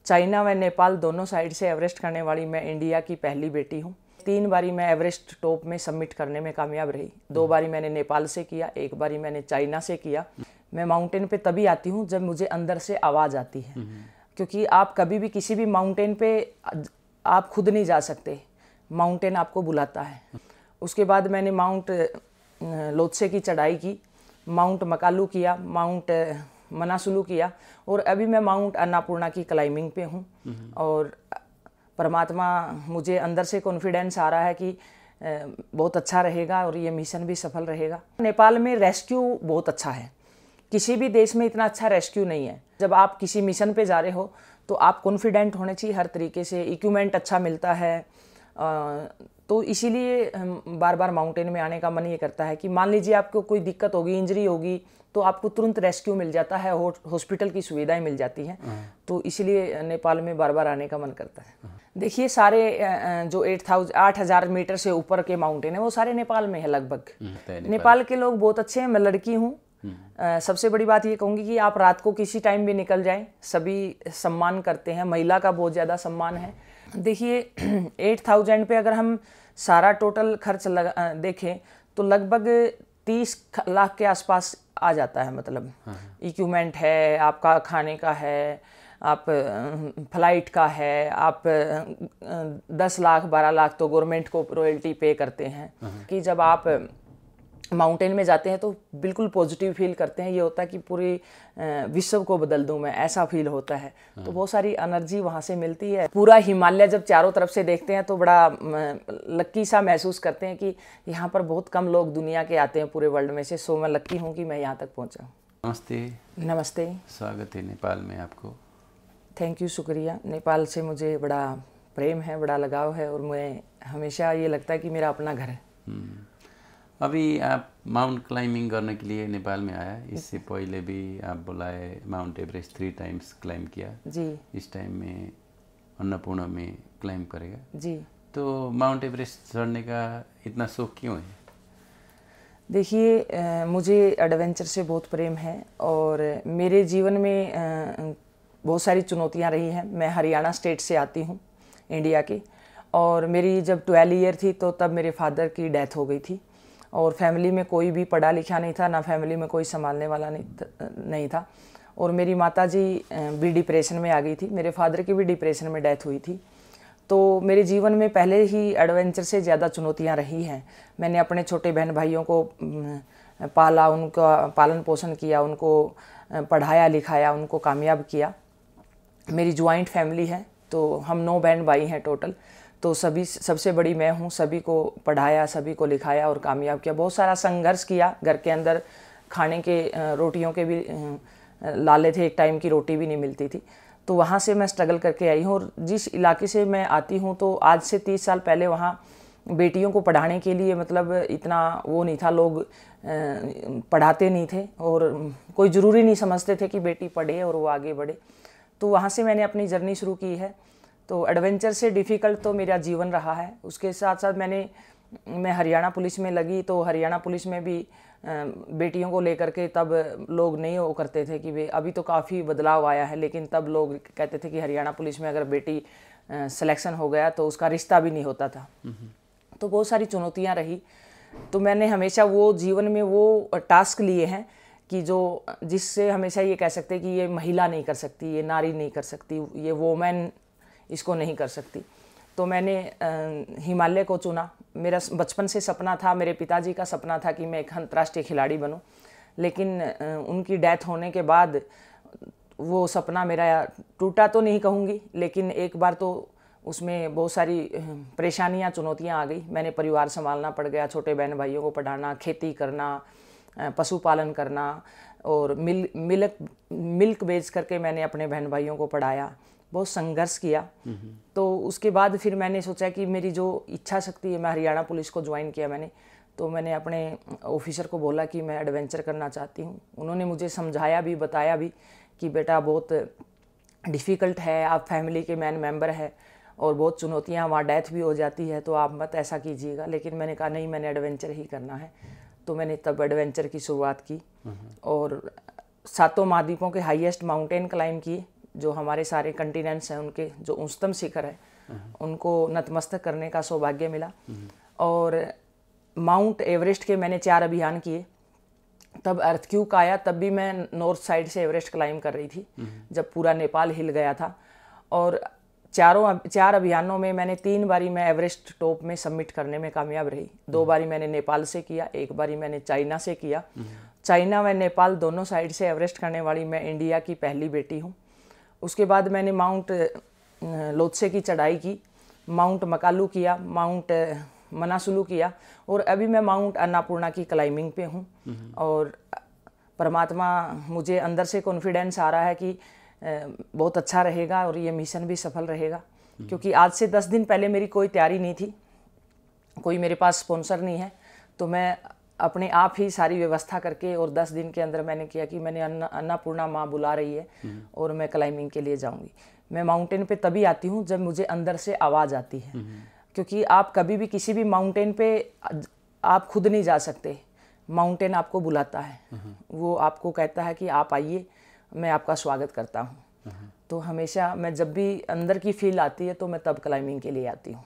China व नेपाल दोनों side से एवरेस्ट करने वाली मैं इंडिया की पहली बेटी हूँ। 3 बारी मैं एवरेस्ट टॉप में सबमिट करने में कामयाब रही। 2 बारी मैंने नेपाल से किया, 1 बारी मैंने चाइना से किया। मैं माउंटेन पे तभी आती हूँ जब मुझे अंदर से आवाज़ आती है, क्योंकि आप कभी भी किसी भी माउंटेन पे आप खुद नहीं जा सकते, माउंटेन आपको बुलाता है। उसके बाद मैंने माउंट लोत्से की चढ़ाई की, माउंट मकालू किया, माउंट मनासुलू किया, और अभी मैं माउंट अन्नापूर्णा की क्लाइंबिंग पे हूँ। और परमात्मा, मुझे अंदर से कॉन्फिडेंस आ रहा है कि बहुत अच्छा रहेगा और ये मिशन भी सफल रहेगा। नेपाल में रेस्क्यू बहुत अच्छा है, किसी भी देश में इतना अच्छा रेस्क्यू नहीं है। जब आप किसी मिशन पे जा रहे हो तो आप कॉन्फिडेंट होने चाहिए हर तरीके से, इक्विपमेंट अच्छा मिलता है। तो इसीलिए बार बार माउंटेन में आने का मन ये करता है कि मान लीजिए आपको कोई दिक्कत होगी, इंजरी होगी, तो आपको तुरंत रेस्क्यू मिल जाता है, हॉस्पिटल की सुविधाएं मिल जाती हैं। तो इसीलिए नेपाल में बार बार आने का मन करता है। देखिए, सारे जो 8,000 मीटर से ऊपर के माउंटेन है वो सारे नेपाल में है लगभग। नेपाल के लोग बहुत अच्छे हैं। मैं लड़की हूँ। सबसे बड़ी बात ये कहूँगी कि आप रात को किसी टाइम भी निकल जाएं, सभी सम्मान करते हैं। महिला का बहुत ज़्यादा सम्मान है। देखिए, 8,000 पे अगर हम सारा टोटल खर्च देखें तो लगभग 30 लाख के आसपास आ जाता है। मतलब इक्विपमेंट है, आपका खाने का है, आप फ्लाइट का है, आप 10 लाख 12 लाख तो गवर्नमेंट को रॉयल्टी पे करते हैं। कि जब आप माउंटेन में जाते हैं तो बिल्कुल पॉजिटिव फील करते हैं। ये होता है कि पूरी विश्व को बदल दूं मैं, ऐसा फील होता है। तो बहुत सारी एनर्जी वहाँ से मिलती है। पूरा हिमालय जब चारों तरफ से देखते हैं तो बड़ा लक्की सा महसूस करते हैं कि यहाँ पर बहुत कम लोग दुनिया के आते हैं पूरे वर्ल्ड में से। सो मैं लक्की हूँ कि मैं यहाँ तक पहुँचा। नमस्ते। नमस्ते, स्वागत है नेपाल में आपको। थैंक यू, शुक्रिया। नेपाल से मुझे बड़ा प्रेम है, बड़ा लगाव है, और मैं हमेशा ये लगता है कि मेरा अपना घर है। अभी आप माउंट क्लाइंबिंग करने के लिए नेपाल में आया, इससे पहले भी आप बुलाए माउंट एवरेस्ट 3 टाइम्स क्लाइंब किया जी। इस टाइम में अन्नपूर्णा में क्लाइंब करेगा जी। तो माउंट एवरेस्ट चढ़ने का इतना शौक क्यों है? देखिए, मुझे एडवेंचर से बहुत प्रेम है, और मेरे जीवन में बहुत सारी चुनौतियां रही हैं। मैं हरियाणा स्टेट से आती हूं, इंडिया की, और मेरी जब 12 ईयर थी तो तब मेरे फादर की डेथ हो गई थी, और फैमिली में कोई भी पढ़ा लिखा नहीं था, ना फैमिली में कोई संभालने वाला नहीं था। और मेरी माताजी भी डिप्रेशन में आ गई थी, मेरे फादर की भी डिप्रेशन में डेथ हुई थी। तो मेरे जीवन में पहले ही एडवेंचर से ज़्यादा चुनौतियां रही हैं। मैंने अपने छोटे बहन भाइयों को पाला, उनका पालन पोषण किया, उनको पढ़ाया लिखाया, उनको कामयाब किया। मेरी ज्वाइंट फैमिली है, तो हम 9 बहन भाई हैं टोटल। तो सबसे बड़ी मैं हूँ। सभी को पढ़ाया, सभी को लिखाया और कामयाब किया। बहुत सारा संघर्ष किया घर के अंदर। खाने के रोटियों के भी लाले थे, एक टाइम की रोटी भी नहीं मिलती थी। तो वहाँ से मैं स्ट्रगल करके आई हूँ। और जिस इलाके से मैं आती हूँ तो आज से 30 साल पहले वहाँ बेटियों को पढ़ाने के लिए मतलब इतना वो नहीं था, लोग पढ़ाते नहीं थे, और कोई ज़रूरी नहीं समझते थे कि बेटी पढ़े और वो आगे बढ़े। तो वहाँ से मैंने अपनी जर्नी शुरू की है। तो एडवेंचर से डिफ़िकल्ट तो मेरा जीवन रहा है। उसके साथ साथ मैं हरियाणा पुलिस में लगी, तो हरियाणा पुलिस में भी बेटियों को लेकर के तब लोग नहीं वो करते थे कि वे, अभी तो काफ़ी बदलाव आया है, लेकिन तब लोग कहते थे कि हरियाणा पुलिस में अगर बेटी सिलेक्शन हो गया तो उसका रिश्ता भी नहीं होता था। तो बहुत सारी चुनौतियाँ रही। तो मैंने हमेशा वो जीवन में वो टास्क लिए हैं कि जिससे हमेशा ये कह सकते कि ये महिला नहीं कर सकती, ये नारी नहीं कर सकती, ये वोमेन इसको नहीं कर सकती। तो मैंने हिमालय को चुना। मेरा बचपन से सपना था, मेरे पिताजी का सपना था कि मैं एक अंतर्राष्ट्रीय खिलाड़ी बनूं, लेकिन उनकी डेथ होने के बाद वो सपना मेरा टूटा तो नहीं कहूँगी, लेकिन एक बार तो उसमें बहुत सारी परेशानियाँ, चुनौतियाँ आ गई। मैंने परिवार संभालना पड़ गया, छोटे बहन भाइयों को पढ़ाना, खेती करना, पशुपालन करना, और मिल्क बेच करके मैंने अपने बहन भाइयों को पढ़ाया। बहुत संघर्ष किया। तो उसके बाद फिर मैंने सोचा कि मेरी जो इच्छा शक्ति है, मैं हरियाणा पुलिस को ज्वाइन किया मैंने। तो मैंने अपने ऑफिसर को बोला कि मैं एडवेंचर करना चाहती हूँ। उन्होंने मुझे समझाया भी, बताया भी कि बेटा बहुत डिफ़िकल्ट है, आप फैमिली के मेन मेंबर है और बहुत चुनौतियाँ, वहाँ डेथ भी हो जाती है, तो आप मत ऐसा कीजिएगा। लेकिन मैंने कहा नहीं, मैंने एडवेंचर ही करना है। तो मैंने तब एडवेंचर की शुरुआत की और 7 महाद्वीपों के हाईएस्ट माउंटेन क्लाइंब किए। जो हमारे सारे कंटिनेंट्स हैं उनके जो उच्चतम शिखर है उनको नतमस्तक करने का सौभाग्य मिला। और माउंट एवरेस्ट के मैंने 4 अभियान किए। तब अर्थक्वेक आया, तब भी मैं नॉर्थ साइड से एवरेस्ट क्लाइम कर रही थी जब पूरा नेपाल हिल गया था। और 4 अभियानों में मैंने 3 बारी मैं एवरेस्ट टॉप में सबमिट करने में कामयाब रही। 2 बारी मैंने नेपाल से किया, 1 बारी मैंने चाइना से किया। चाइना व नेपाल दोनों साइड से एवरेस्ट करने वाली मैं इंडिया की पहली बेटी हूँ। उसके बाद मैंने माउंट लोत्से की चढ़ाई की, माउंट मकालू किया, माउंट मनासुलू किया, और अभी मैं माउंट अन्नापूर्णा की क्लाइंबिंग पे हूँ। और परमात्मा, मुझे अंदर से कॉन्फिडेंस आ रहा है कि बहुत अच्छा रहेगा और ये मिशन भी सफल रहेगा। क्योंकि आज से 10 दिन पहले मेरी कोई तैयारी नहीं थी, कोई मेरे पास स्पॉन्सर नहीं है, तो मैं अपने आप ही सारी व्यवस्था करके और 10 दिन के अंदर मैंने किया कि मैंने अन्नापूर्णा माँ बुला रही है और मैं क्लाइंबिंग के लिए जाऊंगी। मैं माउंटेन पे तभी आती हूँ जब मुझे अंदर से आवाज़ आती है, क्योंकि आप कभी भी किसी भी माउंटेन पे आप खुद नहीं जा सकते, माउंटेन आपको बुलाता है, वो आपको कहता है कि आप आइए, मैं आपका स्वागत करता हूँ। तो हमेशा मैं जब भी अंदर की फील आती है तो मैं तब क्लाइंबिंग के लिए आती हूँ।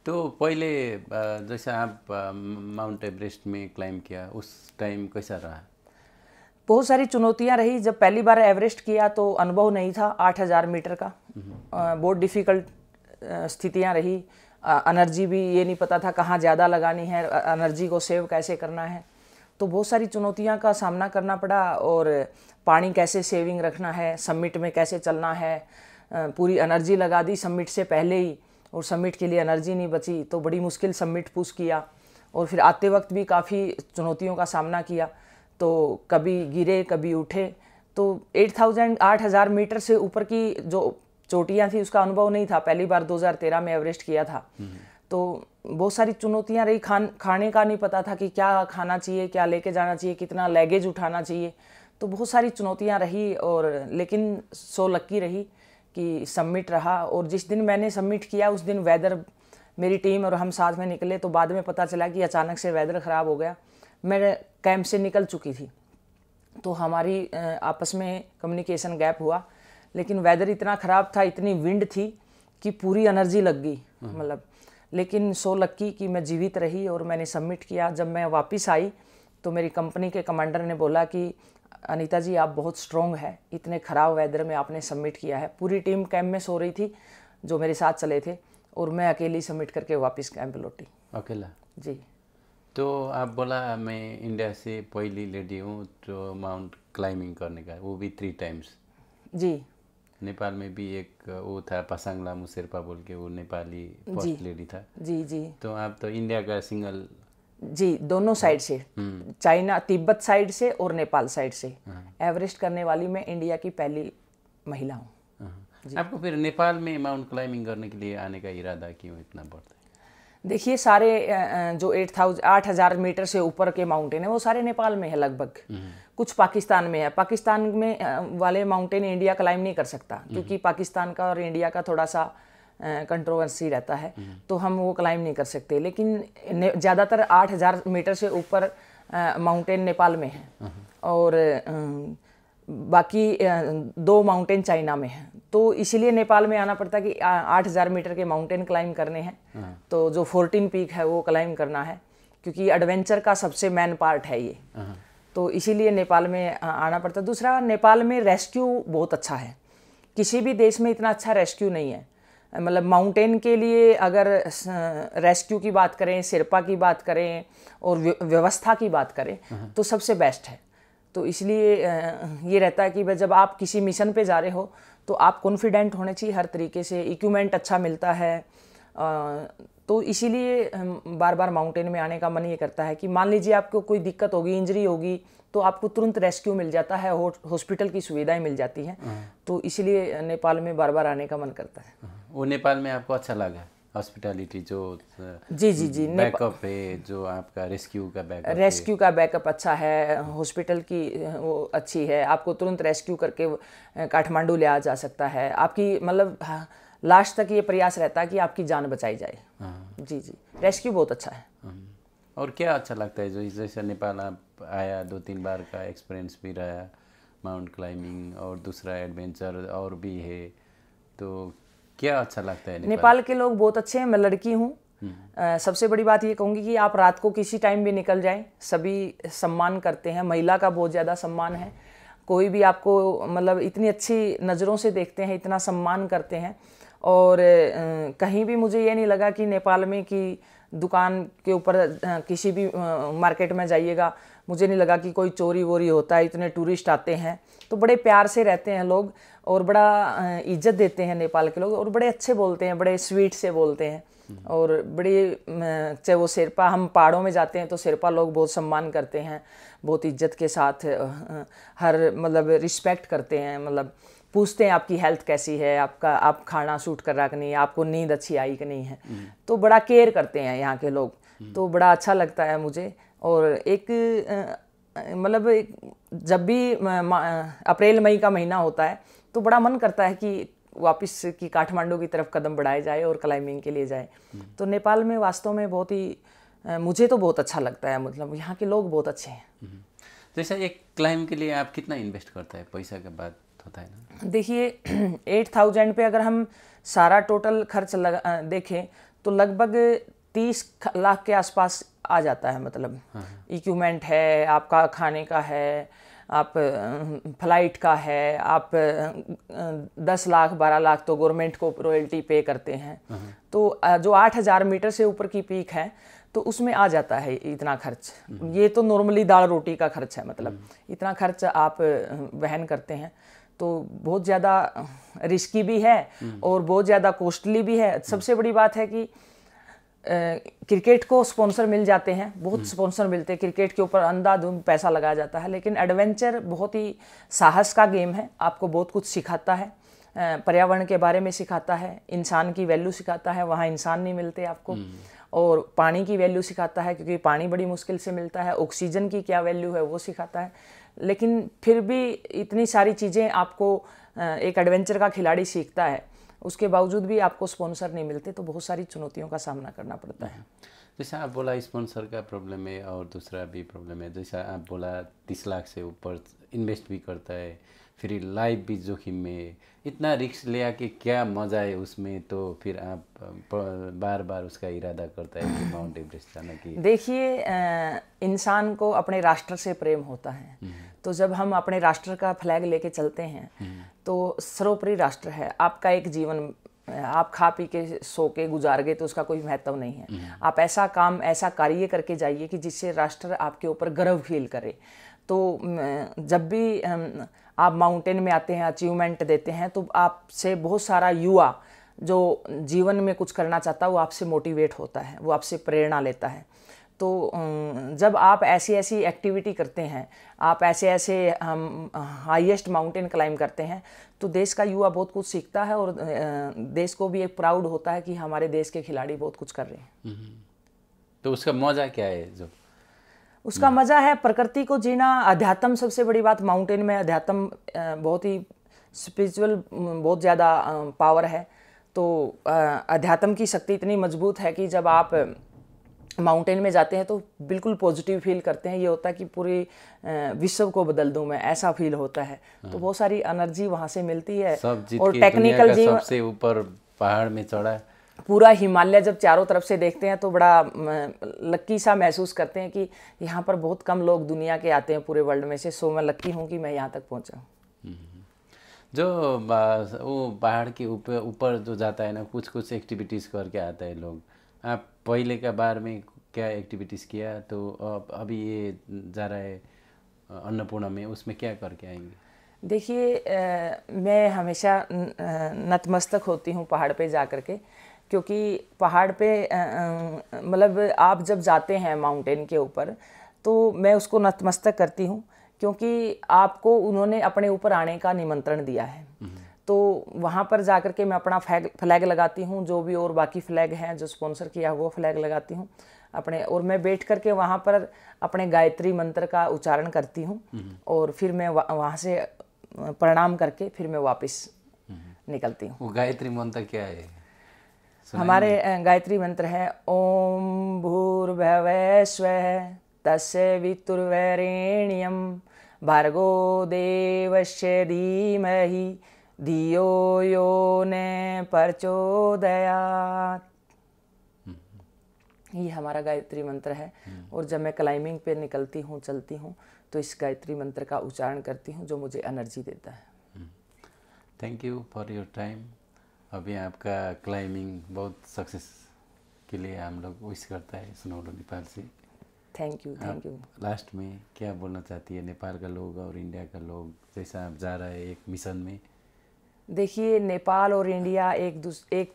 तो पहले जैसे आप माउंट एवरेस्ट में क्लाइंब किया, उस टाइम कैसा रहा? बहुत सारी चुनौतियां रही। जब पहली बार एवरेस्ट किया तो अनुभव नहीं था 8000 मीटर का, बहुत डिफ़िकल्ट स्थितियां रही। एनर्जी भी ये नहीं पता था कहाँ ज़्यादा लगानी है, एनर्जी को सेव कैसे करना है, तो बहुत सारी चुनौतियां का सामना करना पड़ा। और पानी कैसे सेविंग रखना है, समिट में कैसे चलना है, पूरी एनर्जी लगा दी समिट से पहले ही और समिट के लिए एनर्जी नहीं बची, तो बड़ी मुश्किल समिट पुश किया। और फिर आते वक्त भी काफ़ी चुनौतियों का सामना किया, तो कभी गिरे कभी उठे। तो 8000 मीटर से ऊपर की जो चोटियाँ थी उसका अनुभव नहीं था, पहली बार 2013 में एवरेस्ट किया था। तो बहुत सारी चुनौतियाँ रही। खाने का नहीं पता था कि क्या खाना चाहिए, क्या लेके जाना चाहिए, कितना लगेज उठाना चाहिए, तो बहुत सारी चुनौतियाँ रही। और लेकिन सो लक्की रही कि सबमिट रहा। और जिस दिन मैंने सबमिट किया उस दिन वेदर, मेरी टीम और हम साथ में निकले तो बाद में पता चला कि अचानक से वेदर ख़राब हो गया। मैं कैंप से निकल चुकी थी तो हमारी आपस में कम्युनिकेशन गैप हुआ, लेकिन वेदर इतना ख़राब था, इतनी विंड थी कि पूरी एनर्जी लग गई, मतलब। लेकिन सो लक्की कि मैं जीवित रही और मैंने सबमिट किया। जब मैं वापस आई तो मेरी कंपनी के कमांडर ने बोला कि अनीता जी आप बहुत स्ट्रॉन्ग है, इतने ख़राब वेदर में आपने सबमिट किया है। पूरी टीम कैंप में सो रही थी जो मेरे साथ चले थे और मैं अकेली सबमिट करके वापस कैंप लौटी, अकेला। जी। तो आप बोला मैं इंडिया से पहली लेडी हूँ जो माउंट क्लाइंबिंग करने का, वो भी 3 टाइम्स। जी। नेपाल में भी एक वो था पासाङ लामू शेर्पा बोल के, वो नेपाली फर्स्ट लेडी था। जी जी। तो आप तो इंडिया का सिंगल। जी, दोनों साइड से, चाइना तिब्बत साइड से और नेपाल साइड से एवरेस्ट करने वाली मैं इंडिया की पहली महिला हूँ। आपको फिर नेपाल में माउंट क्लाइंबिंग करने के लिए आने का इरादा क्यों इतना बढ़ता है? देखिए, सारे जो 8000 मीटर से ऊपर के माउंटेन है वो सारे नेपाल में है लगभग। कुछ पाकिस्तान में है, पाकिस्तान में वाले माउंटेन इंडिया क्लाइंब नहीं कर सकता क्योंकि पाकिस्तान का और इंडिया का थोड़ा सा कंट्रोवर्सी रहता है, तो हम वो क्लाइंब नहीं कर सकते। लेकिन ज़्यादातर 8000 मीटर से ऊपर माउंटेन नेपाल में है और बाकी 2 माउंटेन चाइना में है। तो इसीलिए नेपाल में आना पड़ता है कि 8000 मीटर के माउंटेन क्लाइंब करने हैं, तो जो 14 पीक है वो क्लाइंब करना है, क्योंकि एडवेंचर का सबसे मेन पार्ट है ये। तो इसीलिए नेपाल में आना पड़ता है। दूसरा, नेपाल में रेस्क्यू बहुत अच्छा है, किसी भी देश में इतना अच्छा रेस्क्यू नहीं है। मतलब माउंटेन के लिए अगर रेस्क्यू की बात करें, शेर्पा की बात करें और व्यवस्था की बात करें तो सबसे बेस्ट है। तो इसलिए ये रहता है कि जब आप किसी मिशन पे जा रहे हो तो आप कॉन्फिडेंट होने चाहिए, हर तरीके से इक्विपमेंट अच्छा मिलता है। तो इसीलिए बार बार माउंटेन में आने का मन ये करता है कि मान लीजिए आपको कोई दिक्कत होगी, इंजरी होगी, तो आपको तुरंत रेस्क्यू मिल जाता है, हॉस्पिटल की सुविधाएं मिल जाती हैं। तो इसीलिए नेपाल में बार बार आने का मन करता है। वो नेपाल में आपको अच्छा लगा हॉस्पिटैलिटी जो? जी जी जी। बैकअप है जो आपका रेस्क्यू का बैकअप अच्छा है, हॉस्पिटल की वो अच्छी है, आपको तुरंत रेस्क्यू करके काठमांडू ले आ जा सकता है। आपकी मतलब लास्ट तक ये प्रयास रहता है कि आपकी जान बचाई जाए। जी जी, रेस्क्यू बहुत अच्छा है। और क्या अच्छा लगता है जो जैसे नेपाल आप आया 2-3 बार का एक्सपीरियंस भी रहा, माउंट क्लाइंबिंग और दूसरा एडवेंचर और भी है, तो क्या अच्छा लगता है? नेपाल के लोग बहुत अच्छे हैं। मैं लड़की हूँ। सबसे बड़ी बात ये कहूँगी कि आप रात को किसी टाइम भी निकल जाएं, सभी सम्मान करते हैं। महिला का बहुत ज़्यादा सम्मान है। कोई भी आपको मतलब इतनी अच्छी नज़रों से देखते हैं, इतना सम्मान करते हैं। और कहीं भी मुझे ये नहीं लगा कि नेपाल में कि दुकान के ऊपर किसी भी मार्केट में जाइएगा, मुझे नहीं लगा कि कोई चोरी वोरी होता है। इतने टूरिस्ट आते हैं तो बड़े प्यार से रहते हैं लोग और बड़ा इज्जत देते हैं नेपाल के लोग, और बड़े अच्छे बोलते हैं, बड़े स्वीट से बोलते हैं। और बड़ी, चाहे वो शेरपा, हम पहाड़ों में जाते हैं तो शेरपा लोग बहुत सम्मान करते हैं, बहुत इज्जत के साथ हर मतलब रिस्पेक्ट करते हैं। मतलब पूछते हैं आपकी हेल्थ कैसी है, आप खाना सूट कर रहा कि नहीं, आपको नींद अच्छी आई कि नहीं है। तो बड़ा केयर करते हैं यहाँ के लोग, तो बड़ा अच्छा लगता है मुझे। और एक मतलब जब भी अप्रैल मई का महीना होता है तो बड़ा मन करता है कि वापस की काठमांडू की तरफ कदम बढ़ाए जाए और क्लाइंबिंग के लिए जाए। तो नेपाल में वास्तव में बहुत ही मुझे तो बहुत अच्छा लगता है। मतलब यहाँ के लोग बहुत अच्छे हैं। जैसे एक क्लाइंब के लिए आप कितना इन्वेस्ट करता है? पैसा का बात होता है ना। देखिए 8000 पे अगर हम सारा टोटल खर्च देखें तो लगभग 30 लाख के आसपास आ जाता है। मतलब इक्विपमेंट है, आपका खाने का है, आप फ्लाइट का है, आप 10 लाख 12 लाख तो गवर्नमेंट को रॉयल्टी पे करते हैं। तो जो 8000 मीटर से ऊपर की पीक है तो उसमें आ जाता है इतना खर्च। ये तो नॉर्मली दाल रोटी का खर्च है। मतलब इतना खर्च आप वहन करते हैं तो बहुत ज़्यादा रिस्की भी है और बहुत ज़्यादा कॉस्टली भी है। सबसे बड़ी बात है कि क्रिकेट को स्पॉन्सर मिल जाते हैं, बहुत स्पॉन्सर मिलते हैं। क्रिकेट के ऊपर अंधाधुंध पैसा लगाया जाता है, लेकिन एडवेंचर बहुत ही साहस का गेम है। आपको बहुत कुछ सिखाता है, पर्यावरण के बारे में सिखाता है, इंसान की वैल्यू सिखाता है, वहाँ इंसान नहीं मिलते आपको। और पानी की वैल्यू सिखाता है क्योंकि पानी बड़ी मुश्किल से मिलता है। ऑक्सीजन की क्या वैल्यू है वो सिखाता है। लेकिन फिर भी इतनी सारी चीज़ें आपको एक एडवेंचर का खिलाड़ी सीखता है, उसके बावजूद भी आपको स्पॉन्सर नहीं मिलते, तो बहुत सारी चुनौतियों का सामना करना पड़ता है। जैसे आप बोला स्पॉन्सर का प्रॉब्लम है और दूसरा भी प्रॉब्लम है। जैसा आप बोला 30 लाख से ऊपर इन्वेस्ट भी करता है, फिर लाइफ भी जोखिम में, इतना रिस्क ले आके क्या मज़ा है उसमें। तो फिर आप बार बार उसका इरादा करता है कि माउंट एवरेस्ट जाने की। देखिए इंसान को अपने राष्ट्र से प्रेम होता है, तो जब हम अपने राष्ट्र का फ्लैग लेके चलते हैं तो सर्वोपरि राष्ट्र है। आपका एक जीवन आप खा पी के सो के गुजार गए तो उसका कोई महत्व नहीं है। आप ऐसा काम, ऐसा कार्य करके जाइए कि जिससे राष्ट्र आपके ऊपर गर्व फील करे। तो जब भी आप माउंटेन में आते हैं, अचीवमेंट देते हैं, तो आपसे बहुत सारा युवा जो जीवन में कुछ करना चाहता है वो आपसे मोटिवेट होता है, वो आपसे प्रेरणा लेता है। तो जब आप ऐसी ऐसी एक्टिविटी करते हैं, आप ऐसे ऐसे हाईएस्ट माउंटेन क्लाइंब करते हैं, तो देश का युवा बहुत कुछ सीखता है और देश को भी एक प्राउड होता है कि हमारे देश के खिलाड़ी बहुत कुछ कर रहे हैं। तो उसका मज़ा क्या है? जो उसका मज़ा है प्रकृति को जीना, अध्यात्म। सबसे बड़ी बात माउंटेन में अध्यात्म बहुत ही स्पिरिचुअल, बहुत ज़्यादा पावर है। तो अध्यात्म की शक्ति इतनी मजबूत है कि जब आप माउंटेन में जाते हैं तो बिल्कुल पॉजिटिव फील करते हैं। ये होता है कि पूरे विश्व को बदल दूं मैं, ऐसा फील होता है। तो बहुत सारी एनर्जी वहाँ से मिलती है। और टेक्निकल जीवन सबसे ऊपर पहाड़ में चढ़ा, पूरा हिमालय जब चारों तरफ से देखते हैं तो बड़ा लक्की सा महसूस करते हैं कि यहाँ पर बहुत कम लोग दुनिया के आते हैं पूरे वर्ल्ड में से। सो मैं लक्की हूँ कि मैं यहाँ तक पहुँचा हूँ। जो वो पहाड़ के ऊपर जो जाता है ना, कुछ कुछ एक्टिविटीज़ करके आता है लोग। आप पहले का बार में क्या एक्टिविटीज़ किया? तो अभी ये जा रहा है अन्नपूर्णा में, उसमें क्या करके आएंगे? देखिए मैं हमेशा नतमस्तक होती हूँ पहाड़ पे जा कर के, क्योंकि पहाड़ पे मतलब आप जब जाते हैं माउंटेन के ऊपर तो मैं उसको नतमस्तक करती हूँ, क्योंकि आपको उन्होंने अपने ऊपर आने का निमंत्रण दिया है। तो वहाँ पर जा कर के मैं अपना फ्लैग लगाती हूँ, जो भी और बाकी फ्लैग हैं जो स्पॉन्सर किया वो फ्लैग लगाती हूँ अपने, और मैं बैठ कर के वहाँ पर अपने गायत्री मंत्र का उच्चारण करती हूँ और फिर मैं वहाँ से प्रणाम करके फिर मैं वापस निकलती हूँ। वो गायत्री मंत्र क्या है? हमारे गायत्री मंत्र है ओम भूर्भुवः स्वः तस्य वितुर्वरेण्यं भार्गो देवस्य धीमहि धियो यो न प्रचोदयात्। ये हमारा गायत्री मंत्र है। और जब मैं क्लाइंबिंग पे निकलती हूँ, चलती हूँ, तो इस गायत्री मंत्र का उच्चारण करती हूँ, जो मुझे एनर्जी देता है। Thank you for your time. अभी आपका क्लाइंबिंग बहुत सक्सेस के लिए हम लोग विश करता है सुनौलो नेपाल से। Thank you. लास्ट में क्या बोलना चाहती है नेपाल का लोग और इंडिया का लोग, जैसा आप जा रहे हैं एक मिशन में? देखिए, नेपाल और इंडिया एक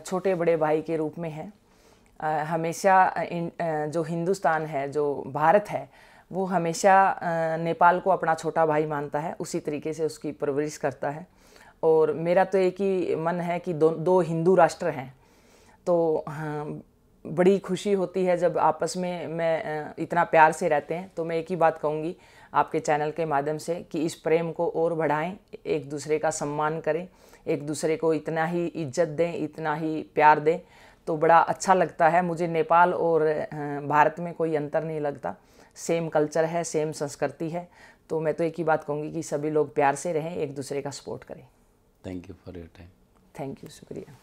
छोटे बड़े भाई के रूप में है। हमेशा जो हिंदुस्तान है, जो भारत है, वो हमेशा नेपाल को अपना छोटा भाई मानता है, उसी तरीके से उसकी परवरिश करता है। और मेरा तो एक ही मन है कि दो हिंदू राष्ट्र हैं। तो हाँ, बड़ी खुशी होती है जब आपस में मैं इतना प्यार से रहते हैं। तो मैं एक ही बात कहूँगी आपके चैनल के माध्यम से कि इस प्रेम को और बढ़ाएं, एक दूसरे का सम्मान करें, एक दूसरे को इतना ही इज्जत दें, इतना ही प्यार दें, तो बड़ा अच्छा लगता है। मुझे नेपाल और भारत में कोई अंतर नहीं लगता, सेम कल्चर है, सेम संस्कृति है। तो मैं तो एक ही बात कहूँगी कि सभी लोग प्यार से रहें, एक दूसरे का सपोर्ट करें। Thank you for your time. Thank you, शुक्रिया।